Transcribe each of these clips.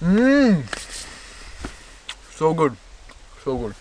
So good, so good.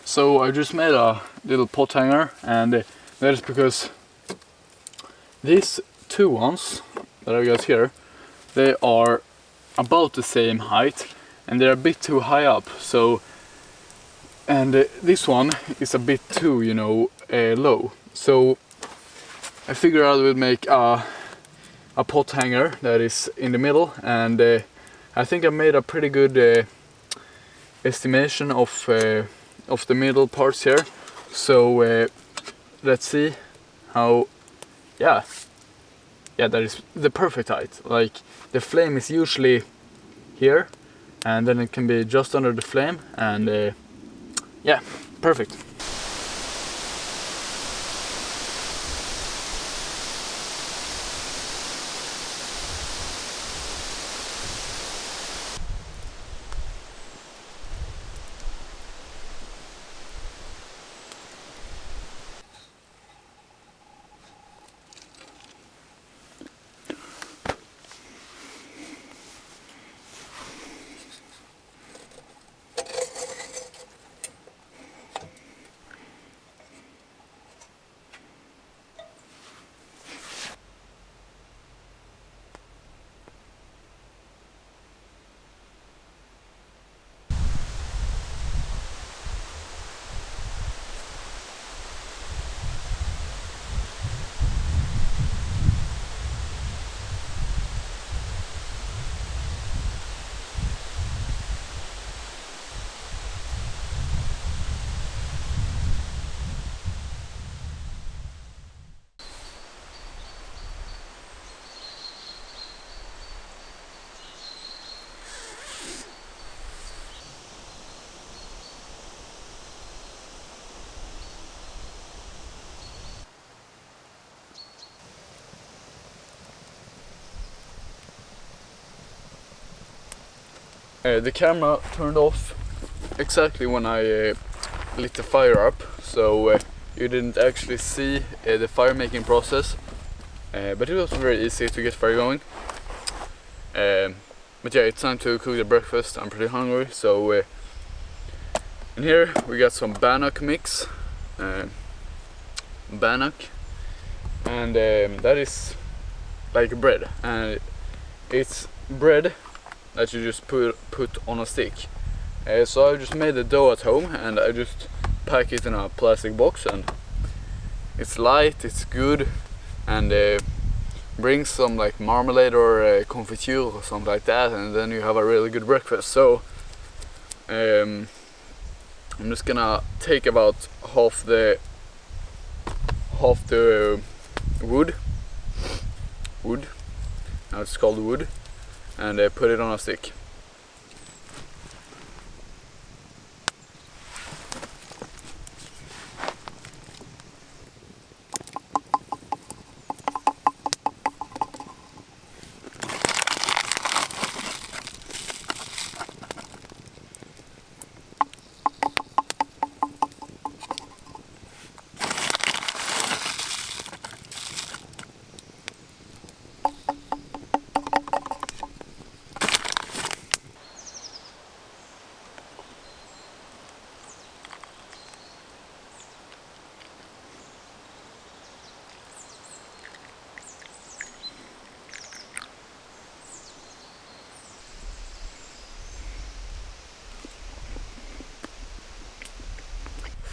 So I just made a little pot hanger, and that is because these two ones that I got here, they are about the same height and they're a bit too high up. So, and this one is a bit too, low. So I figured I would make a pot hanger that is in the middle, and I think I made a pretty good estimation of the middle parts here. So let's see how, yeah, that is the perfect height. Like, the flame is usually here, and then it can be just under the flame, and yeah, perfect. The camera turned off exactly when I lit the fire up, so you didn't actually see the fire making process, but it was very easy to get fire going. But yeah, it's time to cook the breakfast. I'm pretty hungry, so in here we got some bannock mix, bannock, and that is like bread, and it's bread that you just put on a stick. So I just made the dough at home, and I just pack it in a plastic box, and it's light, it's good, and brings some like marmalade or confiture or something like that, and then you have a really good breakfast. So I'm just gonna take about half the wood, now it's called wood, and put it on a stick.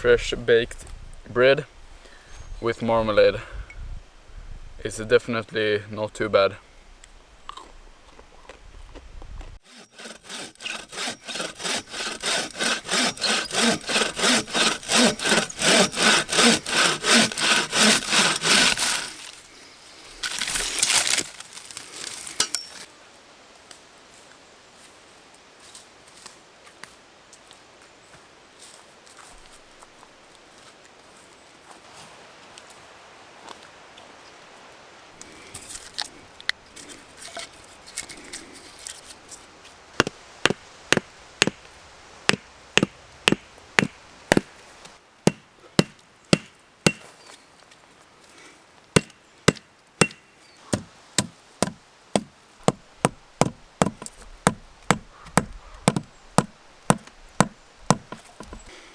fresh baked bread with marmalade. It's definitely not too bad.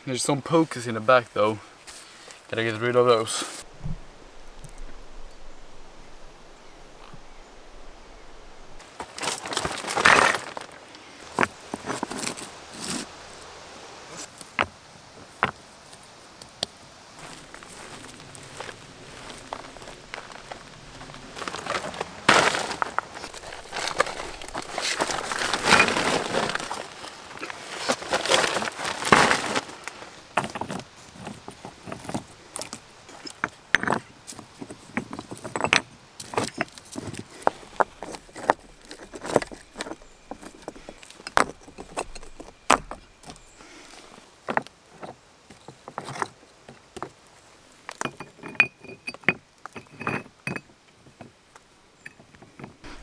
There's some pokers in the back though. Gotta get rid of those.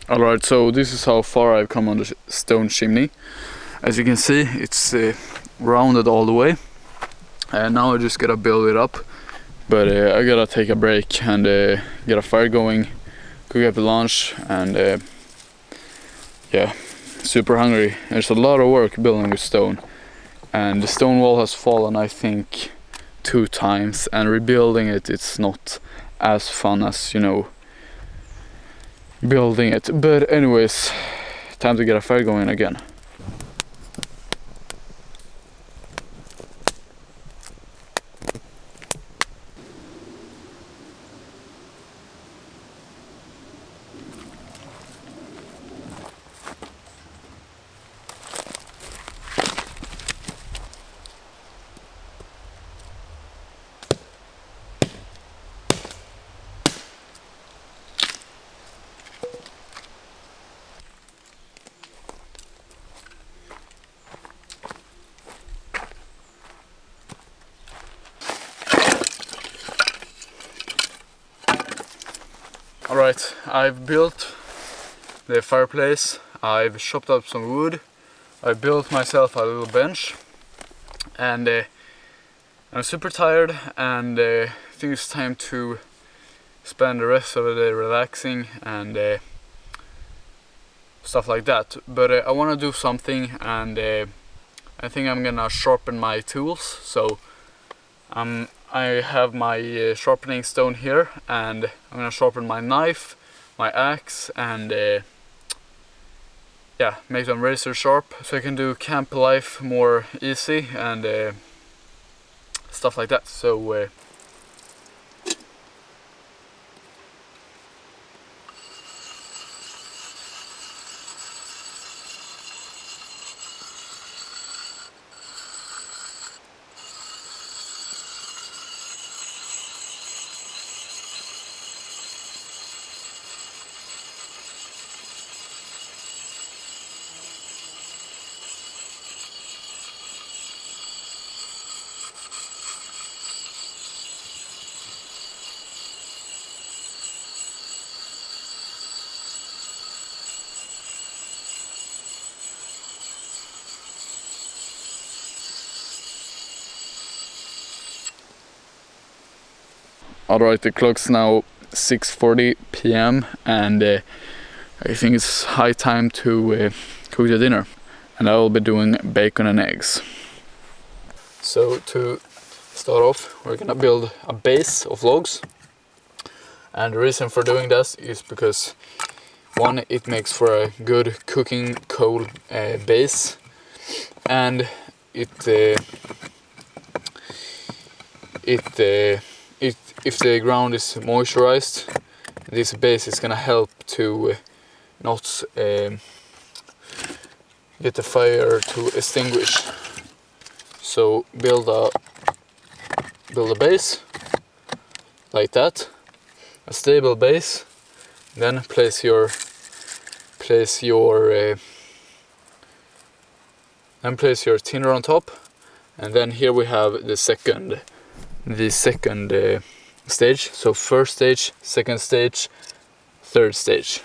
Alright, so this is how far I've come on the stone chimney. As you can see, it's rounded all the way. And now I just gotta build it up. But I gotta take a break and get a fire going, cook up the lunch, and yeah, super hungry. There's a lot of work building with stone. And the stone wall has fallen, I think, 2 times. And rebuilding it, it's not as fun as, you know, building it. But anyways, time to get a fire going again. Alright, I've built the fireplace, I've chopped up some wood, I built myself a little bench, and I'm super tired, and I think it's time to spend the rest of the day relaxing and stuff like that. But I want to do something, and I think I'm gonna sharpen my tools. So I have my sharpening stone here, and I'm gonna sharpen my knife, my axe, and yeah, make them razor sharp so I can do camp life more easy and stuff like that. So alright, the clock's now 6:40 p.m. and I think it's high time to cook the dinner, and I will be doing bacon and eggs. So to start off, we're gonna build a base of logs, and the reason for doing this is because one, it makes for a good cooking coal base, and it if the ground is moisturized, this base is gonna help to not get the fire to extinguish. So build a base like that, a stable base. Then place your tinder on top, and then here we have the second stage. So first stage, second stage, third stage.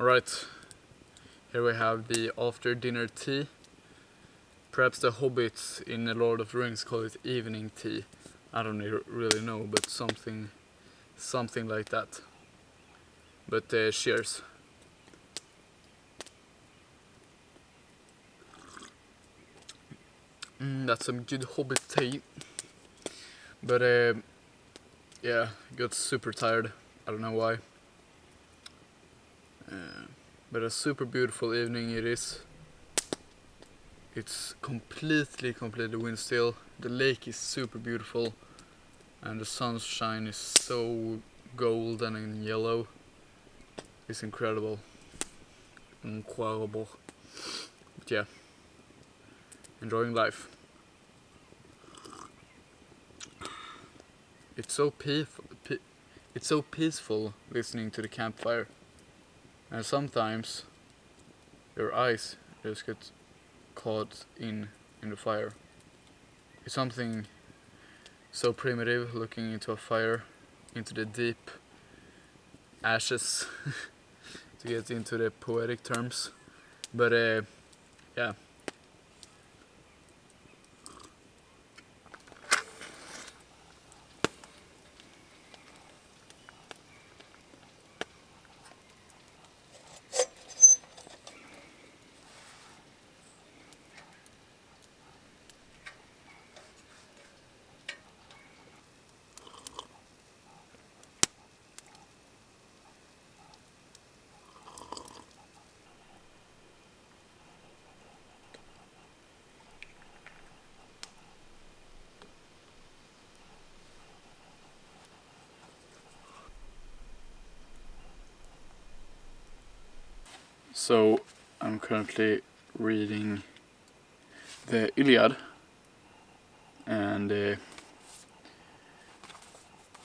Alright, here we have the after dinner tea. Perhaps the hobbits in the Lord of the Rings call it evening tea. I don't really know, but something like that. But cheers. That's some good hobbit tea. But yeah, got super tired. I don't know why. But a super beautiful evening it is. It's completely wind still. The lake is super beautiful, and the sunshine is so golden and yellow. It's incredible. Incredible. But yeah, enjoying life. It's so peaceful listening to the campfire. And sometimes your eyes just get caught in the fire. It's something so primitive, looking into a fire, into the deep ashes, to get into the poetic terms. But yeah. So I'm currently reading the Iliad, and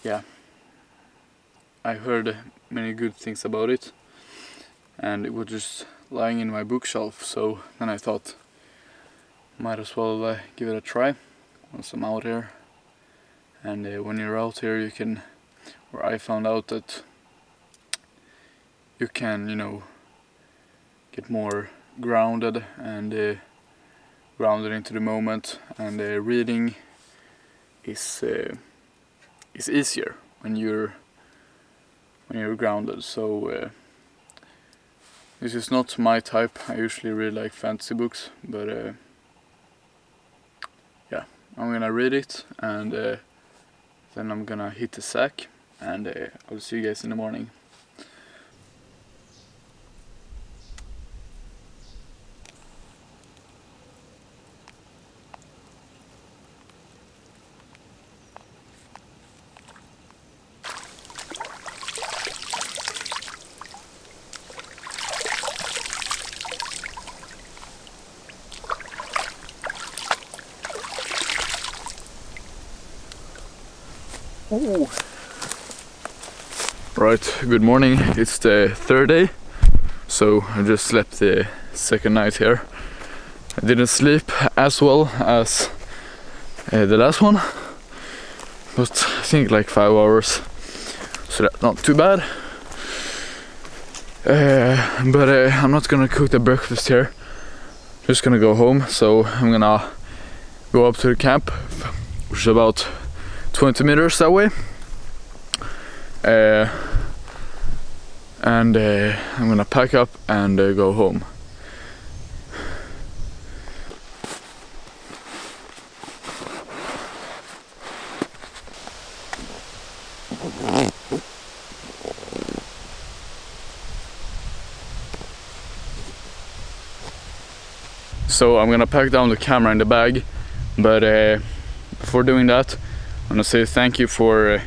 yeah, I heard many good things about it, and it was just lying in my bookshelf, so then I thought might as well give it a try once I'm out here. And when you're out here, you can, or I found out that you can, you know, get more grounded and grounded into the moment, and reading is easier when you're grounded. So this is not my type. I usually read like fantasy books, but yeah, I'm gonna read it, and then I'm gonna hit the sack, and I'll see you guys in the morning. Ooh. Right, good morning. It's the third day, so I just slept the second night here. I didn't sleep as well as the last one, but I think like 5 hours, so that's not too bad. But I'm not gonna cook the breakfast here, just gonna go home. So I'm gonna go up to the camp, which is about 20 meters that way, and I'm gonna pack up and go home. So I'm gonna pack down the camera in the bag, but before doing that, I want to say thank you for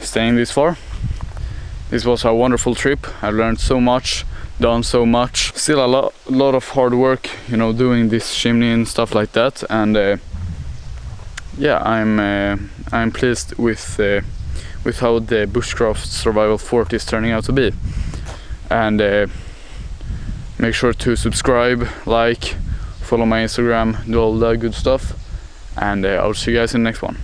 staying this far. This was a wonderful trip. I learned so much, done so much. Still a lot of hard work, you know, doing this chimney and stuff like that. And yeah, I'm pleased with how the Bushcraft Survival Fort is turning out to be. And make sure to subscribe, like, follow my Instagram, do all that good stuff. And I'll see you guys in the next one.